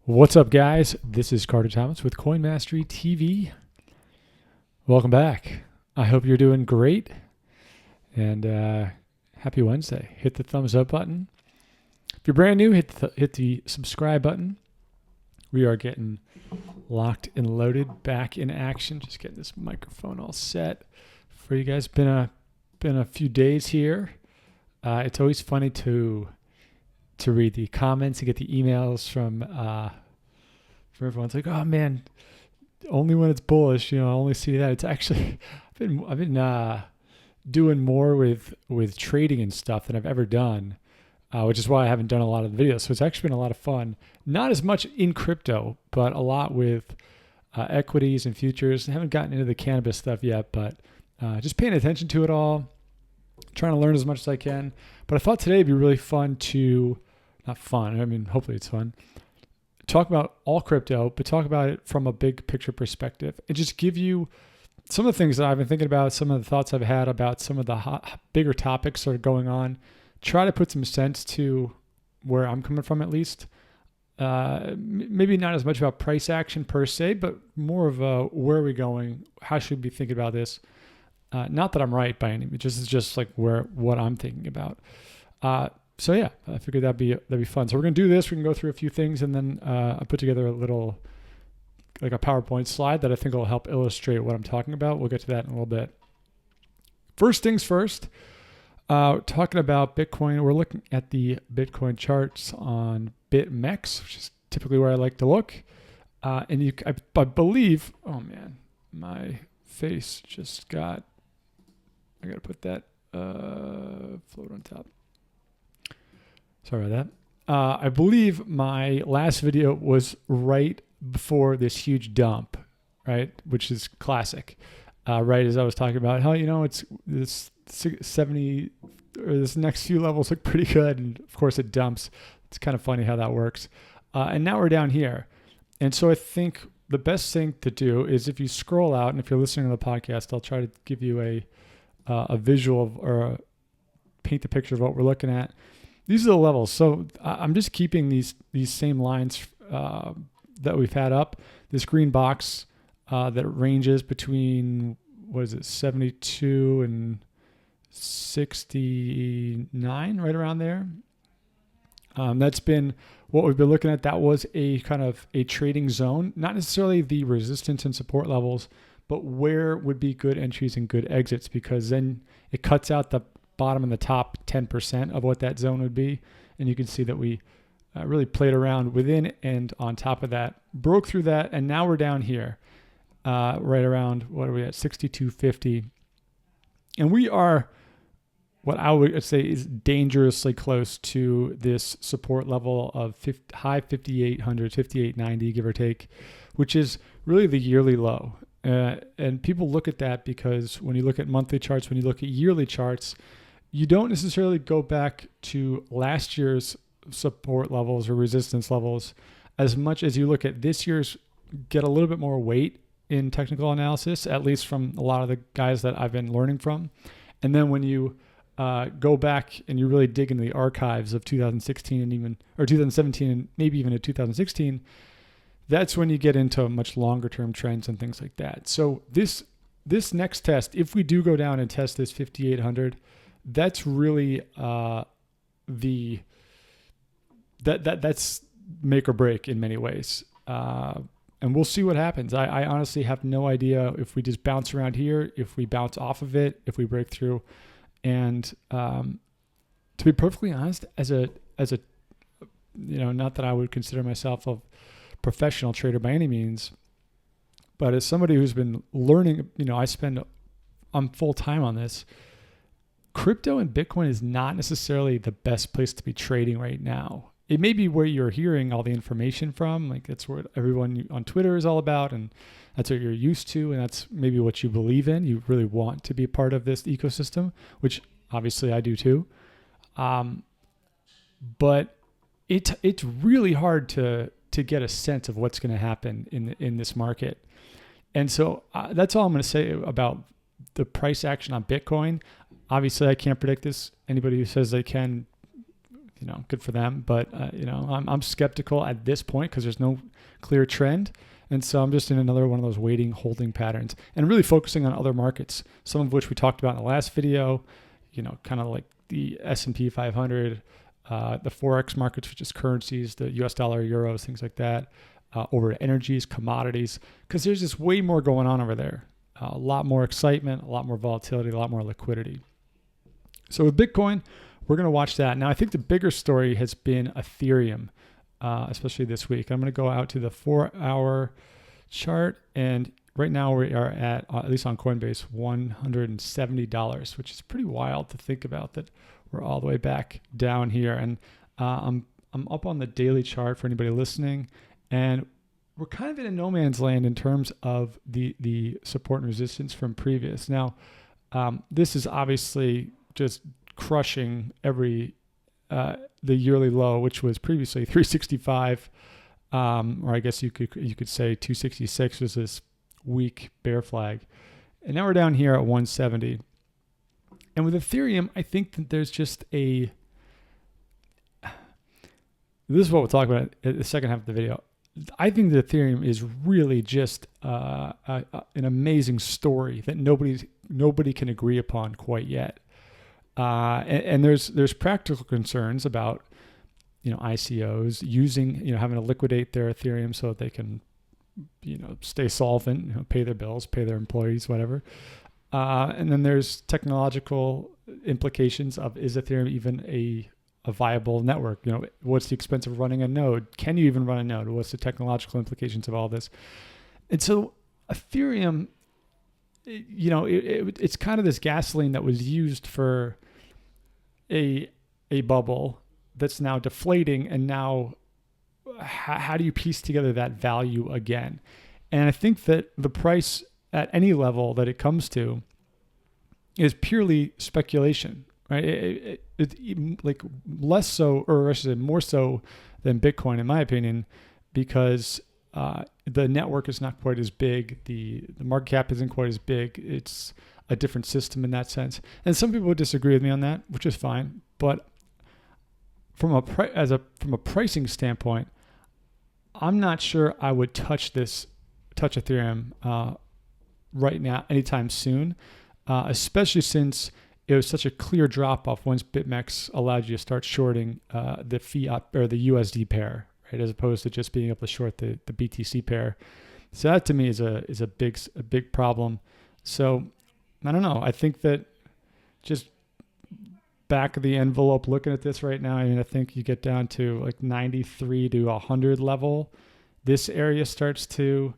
What's up, guys? This is Carter Thomas with Coin Mastery TV. Welcome back. I hope you're doing great, and happy Wednesday. Hit the thumbs up button. If you're brand new, hit the subscribe button. We are getting locked and loaded, back in action. Just getting this microphone all set for you guys. Been a few days here. It's always funny to read the comments and get the emails from everyone. It's like, oh man, only when it's bullish, I only see that. It's actually I've been doing more with trading and stuff than I've ever done, which is why I haven't done a lot of the videos. So it's actually been a lot of fun. Not as much in crypto, but a lot with equities and futures. I haven't gotten into the cannabis stuff yet, but just paying attention to it all, trying to learn as much as I can. But I thought today would be really fun not fun, I mean, hopefully it's fun, talk about all crypto, but talk about it from a big picture perspective and just give you some of the things that I've been thinking about, some of the thoughts I've had about some of the bigger topics that are going on. Try to put some sense to where I'm coming from, at least. Maybe not as much about price action per se, but more of where are we going? How should we think about this? Not that I'm right by any means, it's just like what I'm thinking about. So yeah, I figured that'd be fun. So we're gonna do this. We can go through a few things, and then I put together a little, like a PowerPoint slide that I think will help illustrate what I'm talking about. We'll get to that in a little bit. First things first, talking about Bitcoin. We're looking at the Bitcoin charts on BitMEX, which is typically where I like to look. And I believe, oh man, my face just got, I gotta put that float on top. Sorry about that. I believe my last video was right before this huge dump, right? Which is classic. Right as I was talking about how, it's this 70 or this next few levels look pretty good. And of course it dumps. It's kind of funny how that works. And now we're down here. And so I think the best thing to do is if you scroll out, and if you're listening to the podcast, I'll try to give you a visual or paint the picture of what we're looking at. These are the levels. So I'm just keeping these same lines that we've had up. This green box that ranges between, 72 and 69, right around there. That's been what we've been looking at. That was a kind of a trading zone, not necessarily the resistance and support levels, but where would be good entries and good exits, because then it cuts out the bottom and the top 10% of what that zone would be. And you can see that we really played around within and on top of that, broke through that. And now we're down here, right around, what are we at? 62.50. And we are what I would say is dangerously close to this support level of high 5,800, 5,890, give or take, which is really the yearly low. And people look at that because when you look at monthly charts, when you look at yearly charts, you don't necessarily go back to last year's support levels or resistance levels as much as you look at this year's, get a little bit more weight in technical analysis, at least from a lot of the guys that I've been learning from. And then when you go back and you really dig into the archives of 2016 or 2017 and maybe even in 2016, that's when you get into much longer term trends and things like that. So this next test, if we do go down and test this 5,800, that's really that's make or break in many ways. And we'll see what happens. I honestly have no idea if we just bounce around here, if we bounce off of it, if we break through. And to be perfectly honest, as a not that I would consider myself a professional trader by any means, but as somebody who's been learning, I'm full time on this. Crypto and Bitcoin is not necessarily the best place to be trading right now. It may be where you're hearing all the information from, like that's what everyone on Twitter is all about, and that's what you're used to, and that's maybe what you believe in. You really want to be a part of this ecosystem, which obviously I do too. But it's really hard to get a sense of what's going to happen in this market. And so that's all I'm going to say about the price action on Bitcoin. Obviously, I can't predict this. Anybody who says they can good for them. But, I'm skeptical at this point because there's no clear trend. And so I'm just in another one of those waiting, holding patterns and really focusing on other markets, some of which we talked about in the last video, kind of like the S&P 500, the Forex markets, which is currencies, the US dollar, euros, things like that, over to energies, commodities, because there's just way more going on over there. A lot more excitement, a lot more volatility, a lot more liquidity. So with Bitcoin, we're going to watch that. Now, I think the bigger story has been Ethereum, especially this week. I'm going to go out to the 4-hour chart, and right now we are at least on Coinbase, $170, which is pretty wild to think about that we're all the way back down here. And I'm up on the daily chart for anybody listening, and we're kind of in a no man's land in terms of the support and resistance from previous. Now, this is obviously just crushing the yearly low, which was previously 365, or I guess you could say 266 was this weak bear flag, and now we're down here at 170. And with Ethereum, I think that there's just this is what we'll talk about in the second half of the video. I think that Ethereum is really just an amazing story that nobody can agree upon quite yet. And there's practical concerns about ICOs using having to liquidate their Ethereum so that they can stay solvent, pay their bills, pay their employees, whatever. And then there's technological implications of, is Ethereum even a viable network? What's the expense of running a node? Can you even run a node? What's the technological implications of all this? And so Ethereum, it's kind of this gasoline that was used for a bubble that's now deflating, and now how do you piece together that value again? And I think that the price at any level that it comes to is purely speculation, right? It like less so, or I should say more so than Bitcoin, in my opinion, because the network is not quite as big. The market cap isn't quite as big. It's a different system in that sense. And some people would disagree with me on that, which is fine. But from a pricing standpoint, I'm not sure I would touch Ethereum right now anytime soon, especially since it was such a clear drop off once BitMEX allowed you to start shorting the fiat or the USD pair, right, as opposed to just being able to short the BTC pair. So that to me is a big problem. So I don't know. I think that just back of the envelope looking at this right now, I think you get down to like 93 to 100 level. This area starts to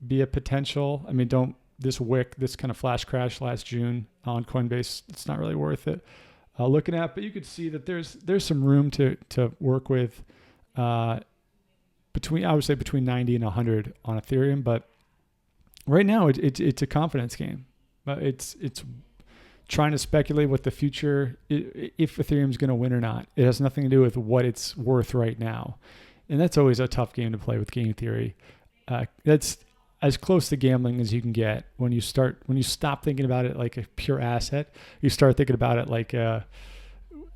be a potential. This wick, this kind of flash crash last June on Coinbase, it's not really worth it looking at. But you could see that there's some room to work with between 90 and 100 on Ethereum. But right now it's a confidence game. It's trying to speculate what the future, if Ethereum's going to win or not. It has nothing to do with what it's worth right now, and that's always a tough game to play with game theory. That's as close to gambling as you can get when you stop thinking about it like a pure asset. You start thinking about it like,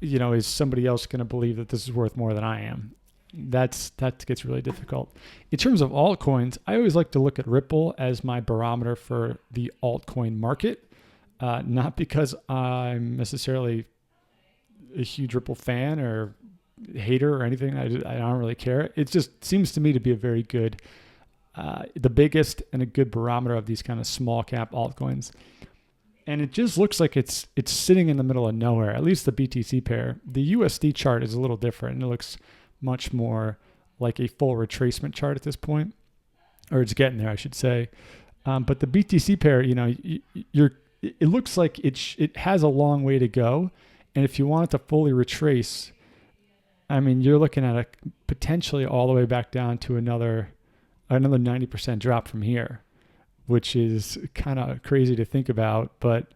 is somebody else going to believe that this is worth more than I am? That gets really difficult. In terms of altcoins, I always like to look at Ripple as my barometer for the altcoin market. Not because I'm necessarily a huge Ripple fan or hater or anything. I don't really care. It just seems to me to be a very good, the biggest and a good barometer of these kind of small cap altcoins. And it just looks like it's sitting in the middle of nowhere, at least the BTC pair. The USD chart is a little different, and it looks much more like a full retracement chart at this point, or it's getting there, I should say. But the BTC pair, it looks like it has a long way to go. And if you want it to fully retrace, you're looking at potentially all the way back down to another 90% drop from here, which is kind of crazy to think about, but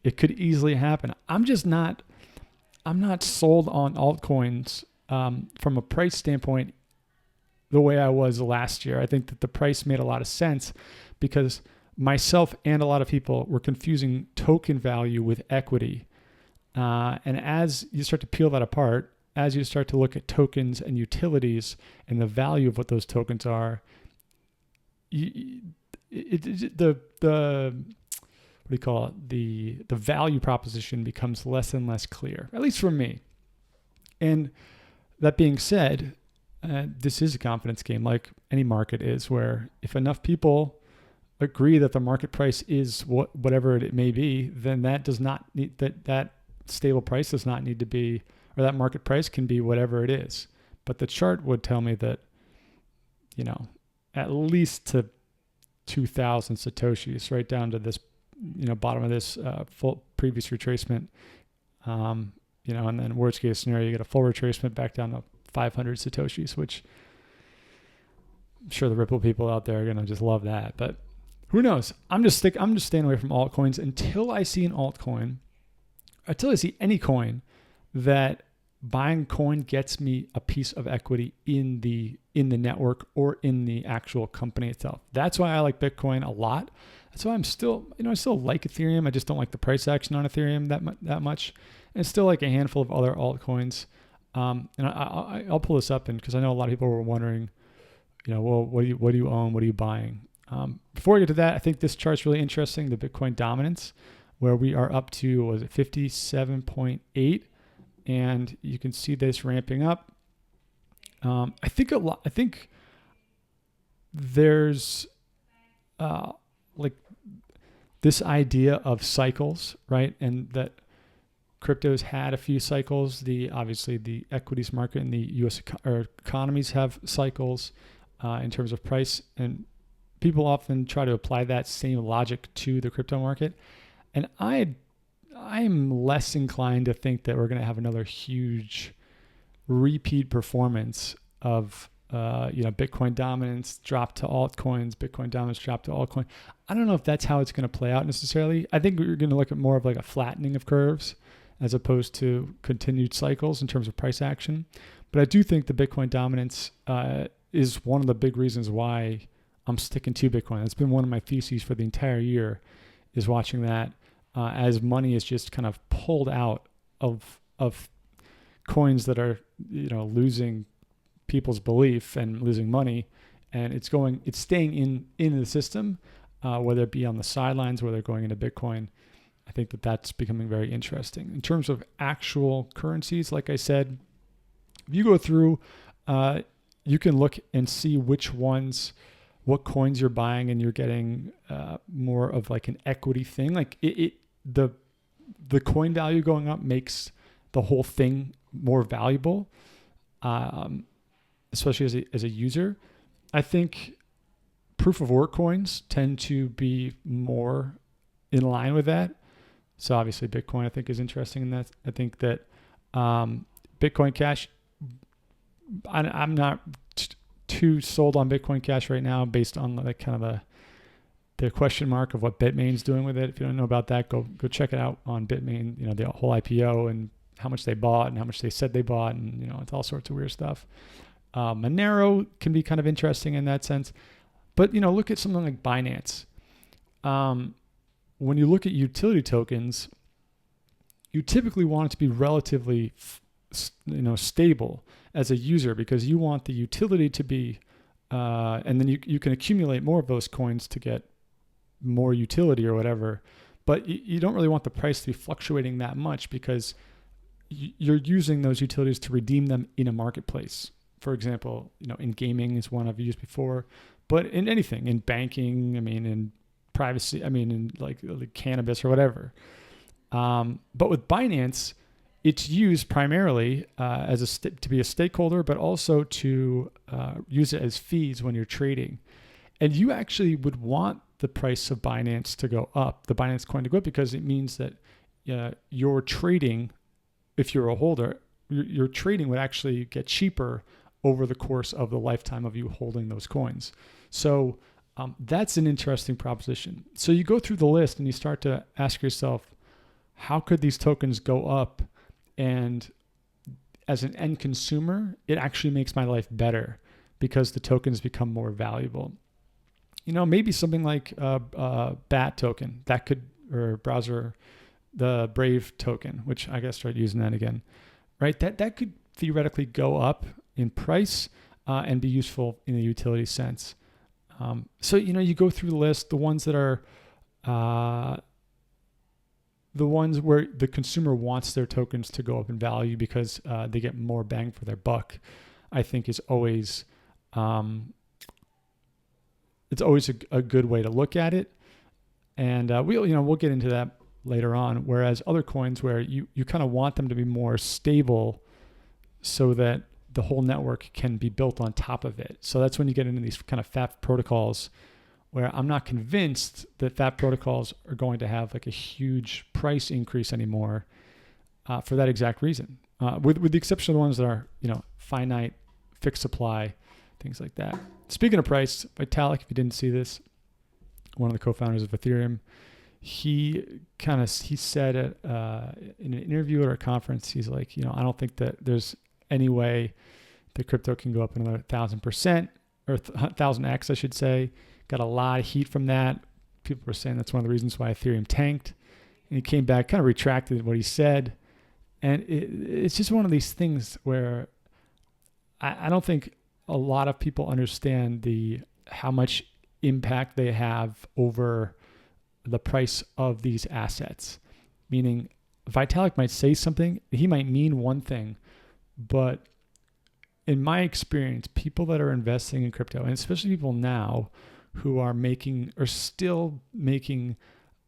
it could easily happen. I'm not sold on altcoins from a price standpoint the way I was last year. I think that the price made a lot of sense because myself and a lot of people were confusing token value with equity. And as you start to peel that apart, as you start to look at tokens and utilities and the value of what those tokens are, the what do you call it? The value proposition becomes less and less clear, at least for me. And that being said, this is a confidence game, like any market is, where if enough people agree that the market price is whatever it may be, then that does not need that stable price does not need to be, or that market price can be whatever it is. But the chart would tell me that, at least to 2,000 Satoshis, right down to this, bottom of this full previous retracement, and then worst case scenario, you get a full retracement back down to 500 Satoshis, which I'm sure the Ripple people out there are going to just love that. But who knows? I'm just staying away from altcoins until I see an altcoin, until I see any coin that buying coin gets me a piece of equity in the network or in the actual company itself. That's why I like Bitcoin a lot. That's why I'm still, I still like Ethereum. I just don't like the price action on Ethereum that much. And still like a handful of other altcoins. And I'll pull this up, because I know a lot of people were wondering, well, what do you own? What are you buying? Before we get to that, I think this chart's really interesting, the Bitcoin dominance, where we are up to, 57.8, and you can see this ramping up. I think there's like this idea of cycles, right? And that crypto's had a few cycles. Obviously the equities market and the U.S. economies have cycles in terms of price, and people often try to apply that same logic to the crypto market. And I'm less inclined to think that we're going to have another huge repeat performance of Bitcoin dominance drop to altcoins, Bitcoin dominance drop to altcoin. I don't know if that's how it's going to play out necessarily. I think we're going to look at more of like a flattening of curves as opposed to continued cycles in terms of price action. But I do think the Bitcoin dominance is one of the big reasons why I'm sticking to Bitcoin. It's been one of my theses for the entire year, is watching that as money is just kind of pulled out of coins that are losing people's belief and losing money, and it's staying in the system, whether it be on the sidelines, whether they're going into Bitcoin. I think that's becoming very interesting. In terms of actual currencies, like I said, if you go through, you can look and see what coins you're buying, and you're getting more of like an equity thing. Like the coin value going up makes the whole thing more valuable, especially as a user. I think proof of work coins tend to be more in line with that. So obviously Bitcoin, I think, is interesting in that. I think that Bitcoin Cash, I'm not too sold on Bitcoin Cash right now, based on like kind of the question mark of what Bitmain's doing with it. If you don't know about that, go check it out on Bitmain. The whole IPO and how much they bought and how much they said they bought, and it's all sorts of weird stuff. Monero can be kind of interesting in that sense, but look at something like Binance. When you look at utility tokens, you typically want it to be relatively stable as a user, because you want the utility to be, and then you can accumulate more of those coins to get more utility or whatever, but you don't really want the price to be fluctuating that much, because you're using those utilities to redeem them in a marketplace. For example, in gaming is one I've used before, but in anything, in banking, in privacy, in like cannabis or whatever. But with Binance, it's used primarily to be a stakeholder, but also to use it as fees when you're trading. And you actually would want the price of Binance to go up, the Binance coin to go up, because it means that your trading, if you're a holder, your trading would actually get cheaper over the course of the lifetime of you holding those coins. So that's an interesting proposition. So you go through the list and you start to ask yourself, how could these tokens go up? And as an end consumer, it actually makes my life better because the tokens become more valuable. Maybe something like BAT token that could, or browser, the Brave token, which I guess start using that again, right? That could theoretically go up in price and be useful in a utility sense. So, you go through the list, the ones that are the ones where the consumer wants their tokens to go up in value because they get more bang for their buck, I think is always, it's always a good way to look at it. And we'll get into that later on. Whereas other coins where you kind of want them to be more stable so that the whole network can be built on top of it. So that's when you get into these kind of FAT protocols where I'm not convinced that FAT protocols are going to have like a huge price increase anymore for that exact reason. With the exception of the ones that are, finite, fixed supply, things like that. Speaking of price, Vitalik, if you didn't see this, one of the co-founders of Ethereum, he said in an interview at our conference, he's like, I don't think that there's any way that crypto can go up another 1,000% or 1,000x, I should say. Got a lot of heat from that. People were saying that's one of the reasons why Ethereum tanked. And he came back, kind of retracted what he said. And it's just one of these things where I don't think a lot of people understand how much impact they have over the price of these assets. Meaning Vitalik might say something, he might mean one thing, but in my experience, people that are investing in crypto, and especially people now who are still making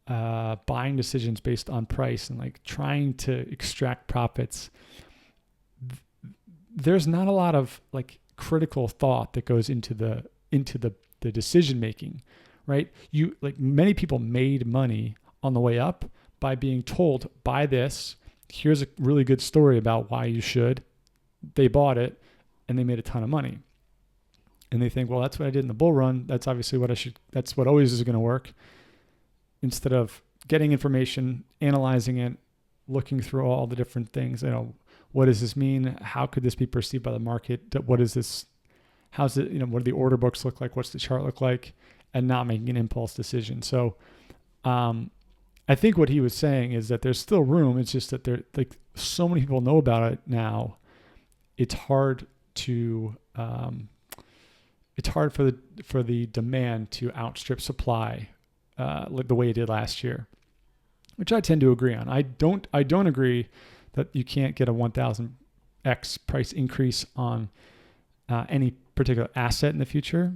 buying decisions based on price and like trying to extract profits, there's not a lot of like critical thought that goes into the decision making, right? Many people made money on the way up by being told, buy this, here's a really good story about why you should. They bought it and they made a ton of money. And they think, well, that's what I did in the bull run. That's obviously that's what always is going to work. Instead of getting information, analyzing it, looking through all the different things, what does this mean? How could this be perceived by the market? What is this? How's it, what do the order books look like? What's the chart look like? And not making an impulse decision. So I think what he was saying is that there's still room. It's just that there, like, so many people know about it now. It's hard to for the demand to outstrip supply, like the way it did last year, which I tend to agree on. I don't agree that you can't get a 1,000x price increase on any particular asset in the future.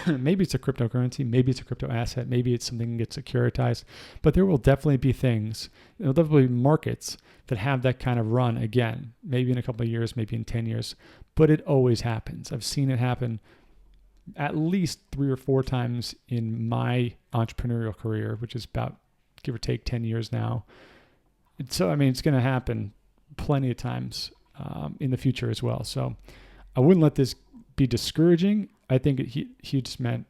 Maybe it's a cryptocurrency, maybe it's a crypto asset, maybe it's something that gets securitized, but there will definitely be things, there'll definitely be markets that have that kind of run again, maybe in a couple of years, maybe in 10 years, but it always happens. I've seen it happen at least 3 or 4 times in my entrepreneurial career, which is about, give or take, 10 years now. So, it's going to happen plenty of times in the future as well. So I wouldn't let this be discouraging. I think he just meant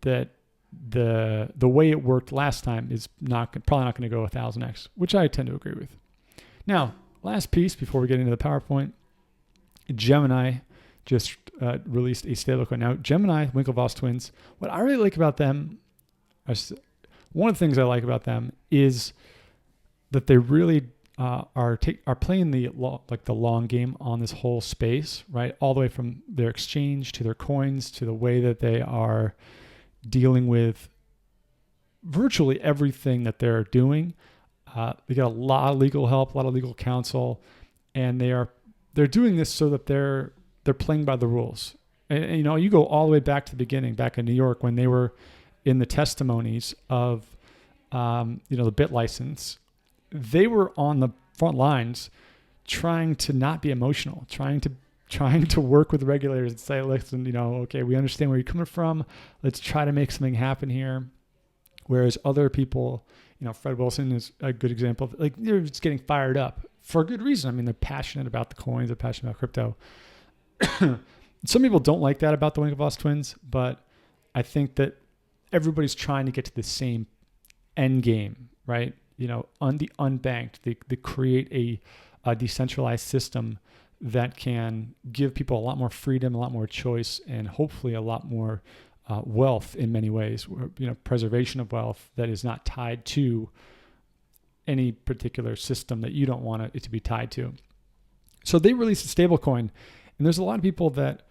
that the way it worked last time is probably not going to go 1,000x, which I tend to agree with. Now, last piece before we get into the PowerPoint, Gemini just released a stablecoin. Now, Gemini, Winklevoss twins, what I really like about them, one of the things I like about them is that they really are playing the long game on this whole space, right? All the way from their exchange to their coins to the way that they are dealing with virtually everything that they're doing. They got a lot of legal help, a lot of legal counsel, and they're doing this so that they're playing by the rules. And you go all the way back to the beginning, back in New York when they were in the testimonies of the bit license. They were on the front lines trying to not be emotional, trying to work with regulators and say, listen, okay, we understand where you're coming from. Let's try to make something happen here. Whereas other people, Fred Wilson is a good example of, like, they're just getting fired up for a good reason. They're passionate about the coins, they're passionate about crypto. Some people don't like that about the Winklevoss twins, but I think that everybody's trying to get to the same end game, right? On the unbanked, they create a decentralized system that can give people a lot more freedom, a lot more choice, and hopefully a lot more wealth in many ways. Preservation of wealth that is not tied to any particular system that you don't want it to be tied to. So they released a stable coin, and there's a lot of people that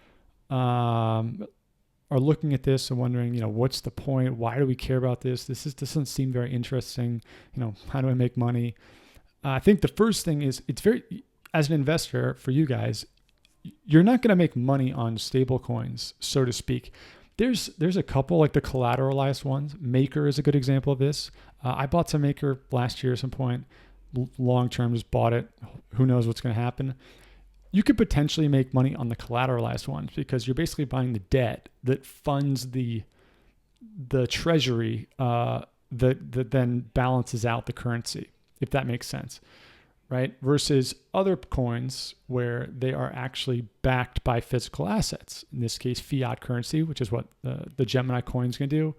are looking at this and wondering, what's the point? Why do we care about this? This doesn't seem very interesting. How do I make money? I think the first thing is as an investor for you guys, you're not going to make money on stable coins, so to speak. There's a couple, like the collateralized ones. Maker is a good example of this. I bought some Maker last year at some point. Long term, just bought it. Who knows what's going to happen? You could potentially make money on the collateralized ones because you're basically buying the debt that funds the treasury that then balances out the currency, if that makes sense, right? Versus other coins where they are actually backed by physical assets. In this case, fiat currency, which is what the Gemini coin's going to do.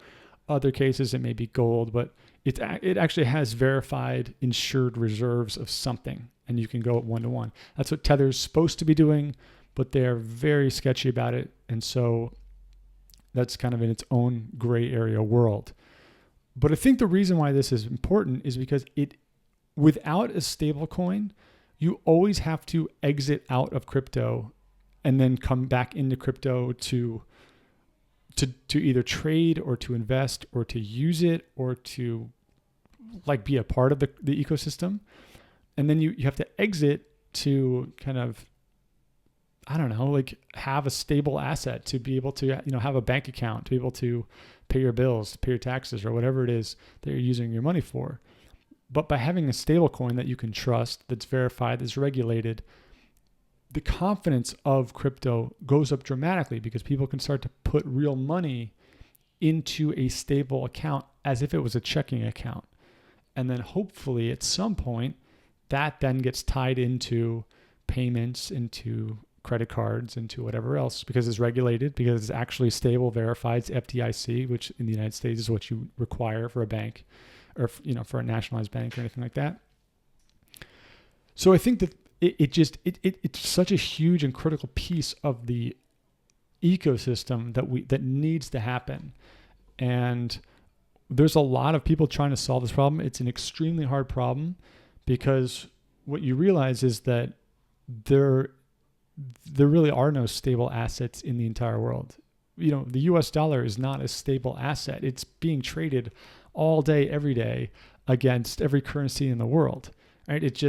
Other cases, it may be gold, but it actually has verified insured reserves of something, and you can go at 1-to-1. That's what Tether's supposed to be doing, but they're very sketchy about it, and so that's kind of in its own gray area world. But I think the reason why this is important is because without a stable coin, you always have to exit out of crypto and then come back into crypto to either trade or to invest or to use it or to be a part of the ecosystem. And then you have to exit to kind of, have a stable asset to be able to, have a bank account, to be able to pay your bills, to pay your taxes, or whatever it is that you're using your money for. But by having a stable coin that you can trust, that's verified, that's regulated, the confidence of crypto goes up dramatically because people can start to put real money into a stable account as if it was a checking account. And then hopefully at some point, that then gets tied into payments, into credit cards, into whatever else, because it's regulated, because it's actually stable, verified. It's FDIC, which in the United States is what you require for a bank or, for a nationalized bank or anything like that. So I think that it's such a huge and critical piece of the ecosystem that needs to happen. And there's a lot of people trying to solve this problem. It's an extremely hard problem because what you realize is that there really are no stable assets in the entire world. The US dollar is not a stable asset. It's being traded all day, every day against every currency in the world, right?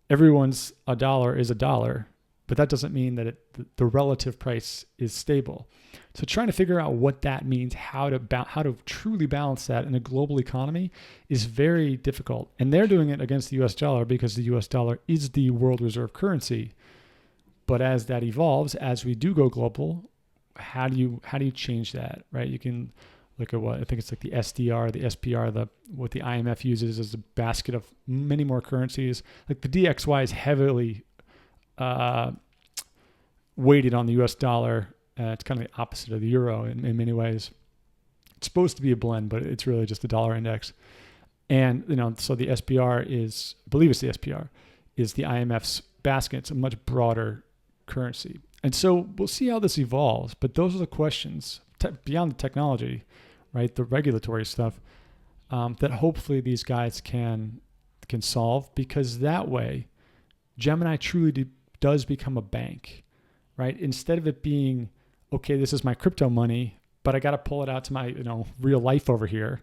Everyone's a dollar is a dollar, but that doesn't mean that the relative price is stable. So trying to figure out what that means, how to truly balance that in a global economy is very difficult. And they're doing it against the US dollar because the US dollar is the world reserve currency. But as that evolves, as we do go global, how do you change that, right? You can look at what I think it's like the SDR, the SPR, what the IMF uses as a basket of many more currencies. Like the DXY is heavily weighted on the US dollar. It's kind of the opposite of the euro in many ways. It's supposed to be a blend, but it's really just a dollar index. And so the SPR I believe it's the SPR, is the IMF's basket. It's a much broader currency. And so we'll see how this evolves, but those are the questions beyond the technology, right? The regulatory stuff that hopefully these guys can solve, because that way Gemini truly does become a bank, right? Instead of it being, okay, this is my crypto money, but I got to pull it out to my real life over here.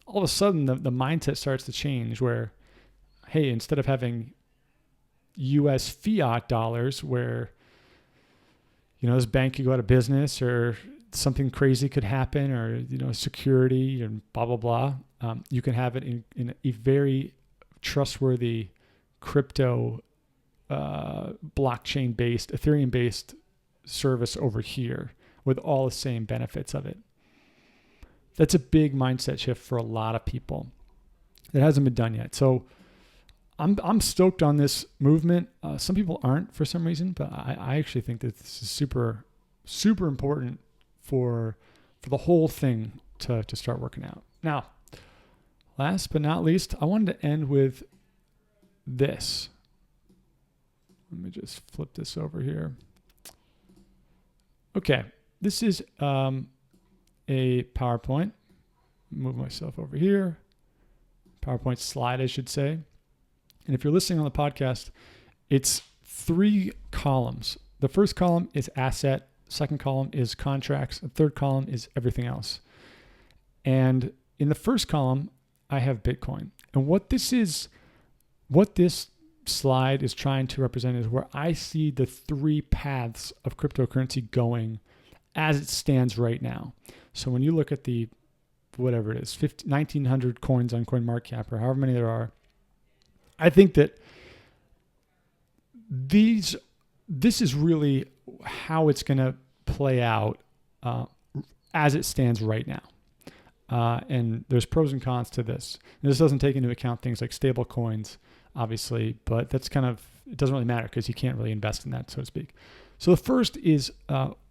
All of a sudden the mindset starts to change where, hey, instead of having US fiat dollars where this bank could go out of business or something crazy could happen or, security and blah, blah, blah. You can have it in a very trustworthy crypto, blockchain-based, Ethereum-based service over here with all the same benefits of it. That's a big mindset shift for a lot of people. It hasn't been done yet. So I'm stoked on this movement. Some people aren't for some reason, but I actually think that this is super, super important for the whole thing to start working out. Now, last but not least, I wanted to end with this. Let me just flip this over here. Okay, this is a PowerPoint. Move myself over here. PowerPoint slide, I should say. And if you're listening on the podcast, it's three columns. The first column is asset, second column is contracts, the third column is everything else. And in the first column, I have Bitcoin. And what this slide is trying to represent is where I see the three paths of cryptocurrency going as it stands right now. So when you look at the, whatever it is, 1,900 coins on CoinMarketCap or however many there are, I think that this is really how it's going to play out as it stands right now. And there's pros and cons to this. And this doesn't take into account things like stable coins, obviously, but that's kind of, it doesn't really matter because you can't really invest in that, so to speak. So the first is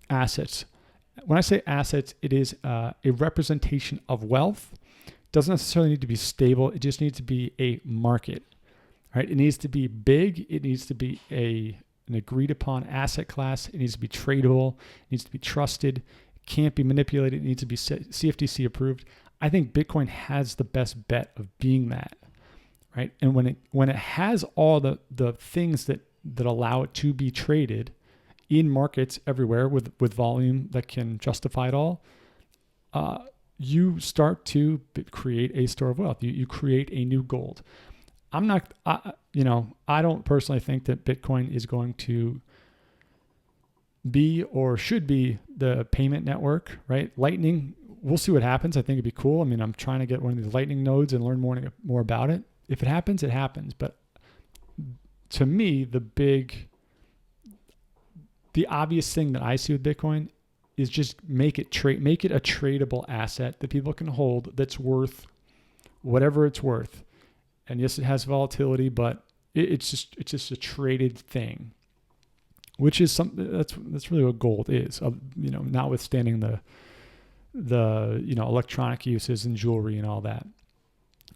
assets. When I say assets, it is a representation of wealth. It doesn't necessarily need to be stable. It just needs to be a market, right? It needs to be big. It needs to be an agreed upon asset class. It needs to be tradable. It needs to be trusted. It can't be manipulated. It needs to be CFTC approved. I think Bitcoin has the best bet of being that, right? And when it has all the things that allow it to be traded in markets everywhere with volume that can justify it all, you start to create a store of wealth. You create a new gold. I don't personally think that Bitcoin is going to be or should be the payment network, right? Lightning, we'll see what happens. I think it'd be cool. I mean, I'm trying to get one of these Lightning nodes and learn more about it. If it happens, it happens. But to me, the obvious thing that I see with Bitcoin is just make it a tradable asset that people can hold that's worth whatever it's worth. And yes, it has volatility, but it's just a traded thing, which is something that's really what gold is. Notwithstanding the electronic uses and jewelry and all that,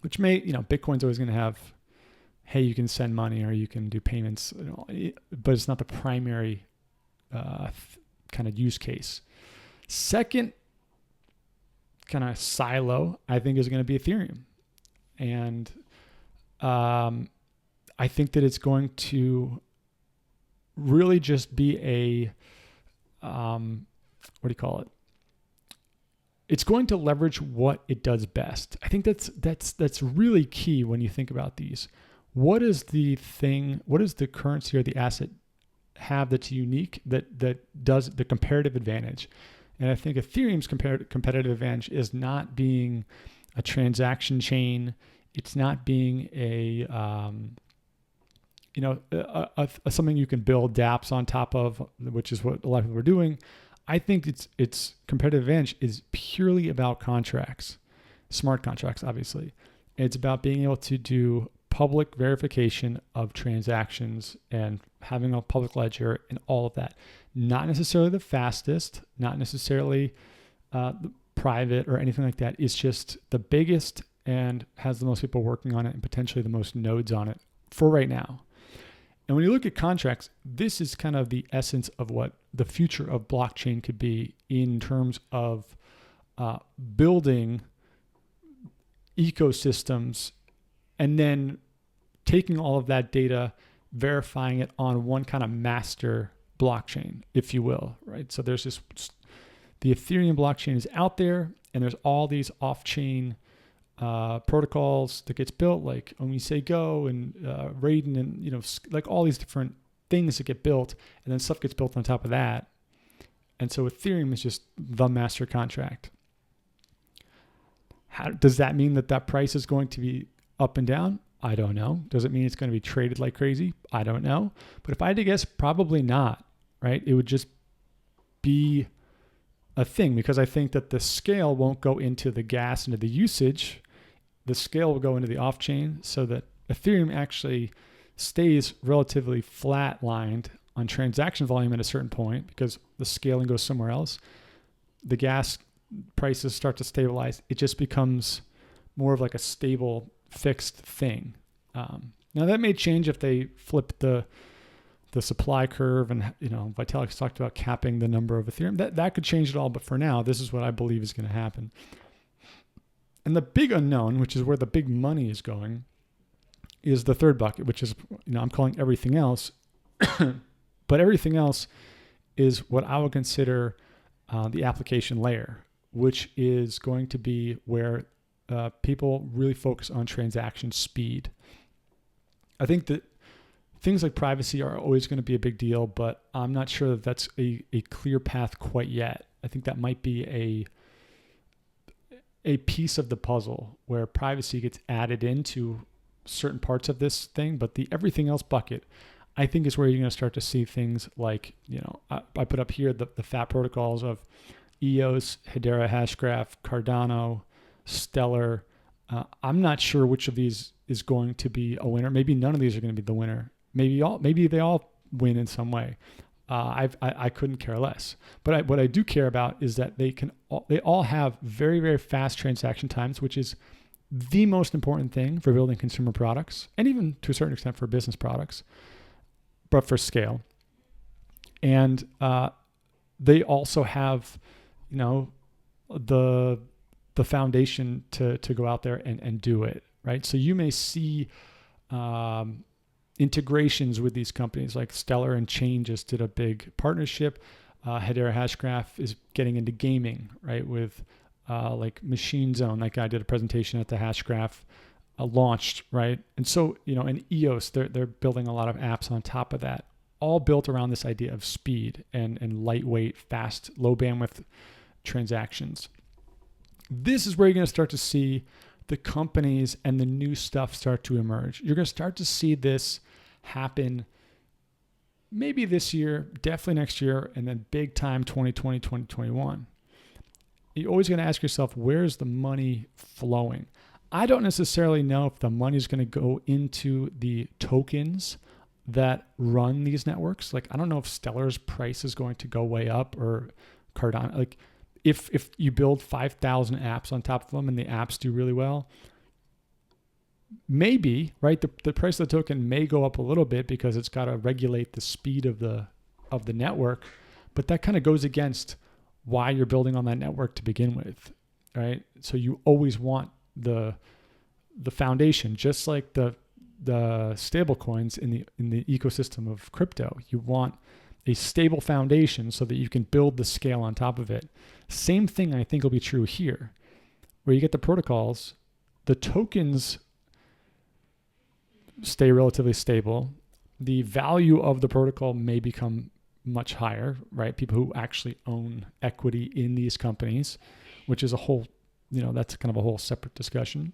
which Bitcoin's always going to have. Hey, you can send money or you can do payments, but it's not the primary kind of use case. Second kind of silo, I think, is going to be Ethereum. And I think that it's going to really just be it's going to leverage what it does best. I think that's really key when you think about these. What is the currency or the asset have that's unique that does the comparative advantage? And I think Ethereum's competitive advantage is not being a transaction chain. It's not being something you can build dApps on top of, which is what a lot of people are doing. I think its competitive advantage is purely about contracts, smart contracts, obviously. It's about being able to do public verification of transactions and having a public ledger and all of that. Not necessarily the fastest, not necessarily private or anything like that. It's just the biggest and has the most people working on it and potentially the most nodes on it for right now. And when you look at contracts, this is kind of the essence of what the future of blockchain could be in terms of building ecosystems and then taking all of that data, verifying it on one kind of master blockchain, if you will, right? So there's the Ethereum blockchain is out there, and there's all these off-chain protocols that gets built, like when we say Go and Raiden, and like all these different things that get built, and then stuff gets built on top of that. And so Ethereum is just the master contract. How does that mean that price is going to be up and down? I don't know. Does it mean it's going to be traded like crazy? I don't know. But if I had to guess, probably not, right? It would just be a thing, because I think that the scale won't go into the gas, into the usage. The scale will go into the off-chain, so that Ethereum actually stays relatively flat-lined on transaction volume at a certain point, because the scaling goes somewhere else. The gas prices start to stabilize. It just becomes more of like a stable, fixed thing. Now that may change if they flip the supply curve, and Vitalik's talked about capping the number of Ethereum. That could change it all, but for now, this is what I believe is going to happen. And the big unknown, which is where the big money is going, is the third bucket, which is I'm calling everything else. But everything else is what I would consider the application layer, which is going to be where people really focus on transaction speed. I think that things like privacy are always going to be a big deal, but I'm not sure that that's a clear path quite yet. I think that might be a piece of the puzzle where privacy gets added into certain parts of this thing, but the everything else bucket, I think, is where you're going to start to see things like, I put up here the FAT protocols of EOS, Hedera Hashgraph, Cardano, Stellar. I'm not sure which of these is going to be a winner. Maybe none of these are going to be the winner. Maybe they all win in some way. I couldn't care less. But what I do care about is that they all have very, very fast transaction times, which is the most important thing for building consumer products, and even to a certain extent for business products, but for scale. And they also have, the foundation to go out there and do it, right? So you may see integrations with these companies like Stellar and Chain just did a big partnership. Hedera Hashgraph is getting into gaming, right? With like Machine Zone, that guy did a presentation at the Hashgraph launched, right? And so, in EOS, they're building a lot of apps on top of that, all built around this idea of speed and lightweight, fast, low bandwidth transactions. This is where you're going to start to see the companies and the new stuff start to emerge. You're going to start to see this happen maybe this year, definitely next year, and then big time 2020, 2021. You're always going to ask yourself, where's the money flowing? I don't necessarily know if the money is going to go into the tokens that run these networks. Like, I don't know if Stellar's price is going to go way up, or Cardano. Like, if you build 5,000 apps on top of them and the apps do really well, maybe, right, the price of the token may go up a little bit because it's got to regulate the speed of the network, but that kind of goes against why you're building on that network to begin with, right? So you always want the foundation, just like the stable coins in the ecosystem of crypto. You want a stable foundation so that you can build the scale on top of it. Same thing I think will be true here, where you get the protocols, the tokens stay relatively stable. The value of the protocol may become much higher, right? People who actually own equity in these companies, which is a whole, that's kind of a whole separate discussion.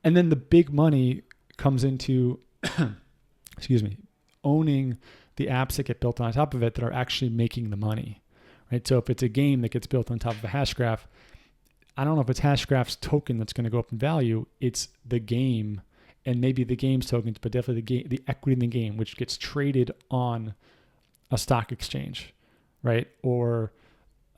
And then the big money comes into, owning the apps that get built on top of it that are actually making the money, right? So if it's a game that gets built on top of a Hashgraph, I don't know if it's Hashgraph's token that's going to go up in value. It's the game, and maybe the game's tokens, but definitely the equity in the game, which gets traded on a stock exchange, right? Or,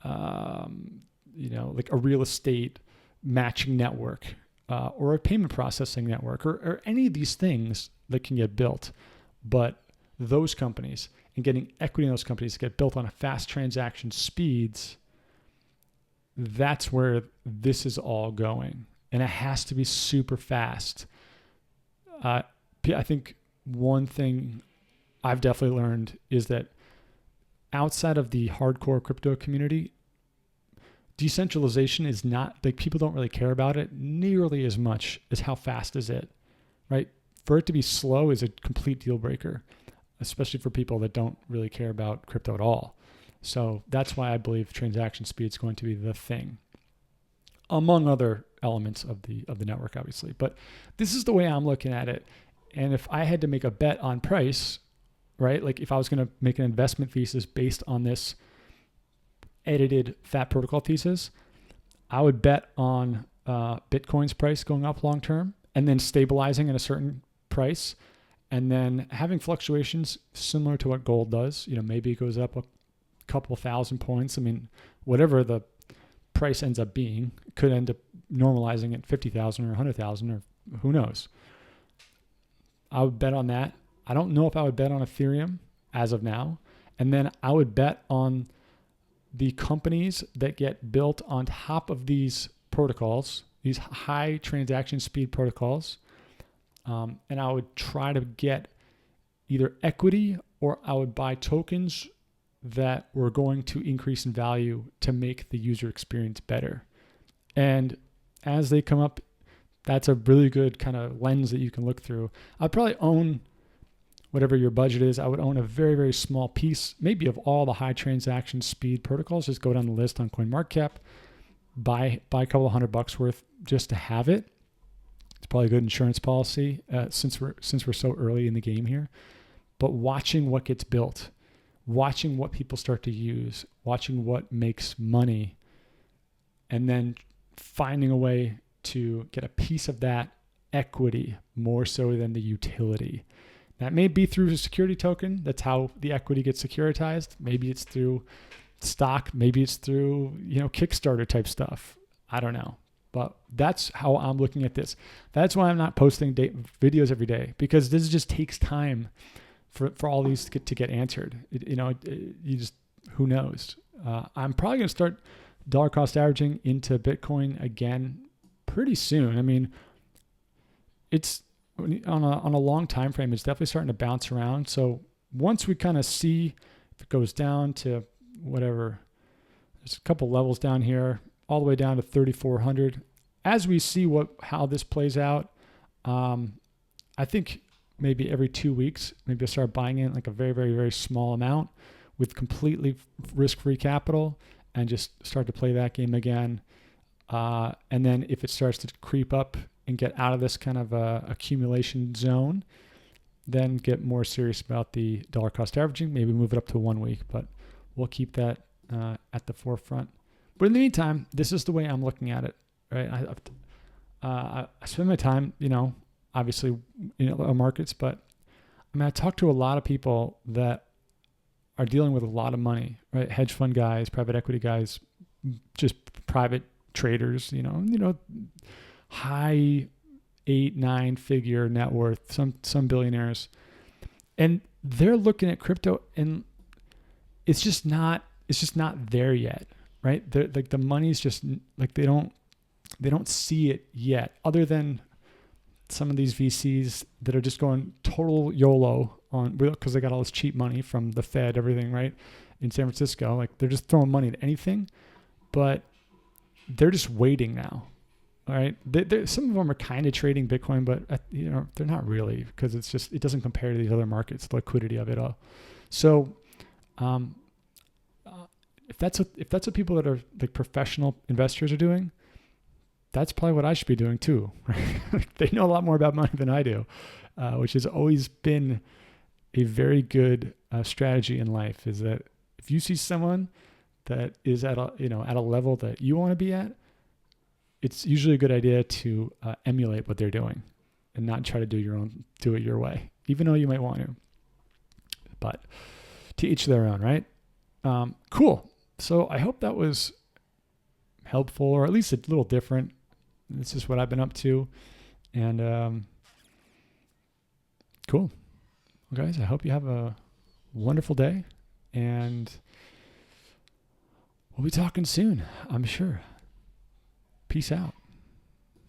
like a real estate matching network, or a payment processing network, or any of these things that can get built. But those companies and getting equity in those companies get built on a fast transaction speeds, that's where this is all going. And it has to be super fast. I think one thing I've definitely learned is that outside of the hardcore crypto community, decentralization is not, like, people don't really care about it nearly as much as how fast is it, right? For it to be slow is a complete deal breaker, especially for people that don't really care about crypto at all. So that's why I believe transaction speed is going to be the thing, among other elements of the network, obviously. But this is the way I'm looking at it. And if I had to make a bet on price, right, like if I was going to make an investment thesis based on this edited FAT protocol thesis, I would bet on Bitcoin's price going up long term and then stabilizing at a certain price, and then having fluctuations similar to what gold does. Maybe it goes up a couple thousand points. I mean, whatever the price ends up being, it could end up normalizing at 50,000 or 100,000, or who knows. I would bet on that. I don't know if I would bet on Ethereum as of now. And then I would bet on the companies that get built on top of these protocols, these high transaction speed protocols. And I would try to get either equity or I would buy tokens that were going to increase in value to make the user experience better. And as they come up, that's a really good kind of lens that you can look through. I'd probably own whatever your budget is. I would own a very, very small piece, maybe of all the high transaction speed protocols. Just go down the list on CoinMarketCap, buy a couple $100 worth just to have it. It's probably a good insurance policy since we're so early in the game here. But watching what gets built, watching what people start to use, watching what makes money, and then finding a way to get a piece of that equity more so than the utility. That may be through a security token. That's how the equity gets securitized. Maybe it's through stock. Maybe it's through, Kickstarter type stuff. I don't know. But that's how I'm looking at this. That's why I'm not posting videos every day, because this just takes time for all these to get answered. Who knows? I'm probably going to start dollar cost averaging into Bitcoin again pretty soon. I mean, it's on a long time frame. It's definitely starting to bounce around. So once we kind of see if it goes down to whatever, there's a couple levels down here, all the way down to 3,400. As we see how this plays out, I think maybe every 2 weeks, maybe I'll start buying in like a very, very, very small amount with completely risk-free capital and just start to play that game again. And then if it starts to creep up and get out of this kind of accumulation zone, then get more serious about the dollar cost averaging, maybe move it up to 1 week, but we'll keep that at the forefront. But in the meantime, this is the way I'm looking at it, right? I spend my time, obviously in other markets, but I talk to a lot of people that are dealing with a lot of money, right? Hedge fund guys, private equity guys, just private traders, high 8-9 figure net worth, some billionaires, and they're looking at crypto and it's just not there yet. Right? Like the money's just like they don't see it yet, other than some of these VCs that are just going total YOLO on because they got all this cheap money from the Fed, everything, right? In San Francisco, like they're just throwing money at anything, but they're just waiting now. All right. Some of them are kind of trading Bitcoin, but they're not really, because it doesn't compare to these other markets, the liquidity of it all. So, if that's what people that are like professional investors are doing, that's probably what I should be doing too. Right? They know a lot more about money than I do, which has always been a very good strategy in life. Is that if you see someone that is at a level that you want to be at, it's usually a good idea to emulate what they're doing and not try to do it your way, even though you might want to. But to each their own, right? Cool. So I hope that was helpful, or at least a little different. This is what I've been up to. And cool. Well, guys, I hope you have a wonderful day. And we'll be talking soon, I'm sure. Peace out.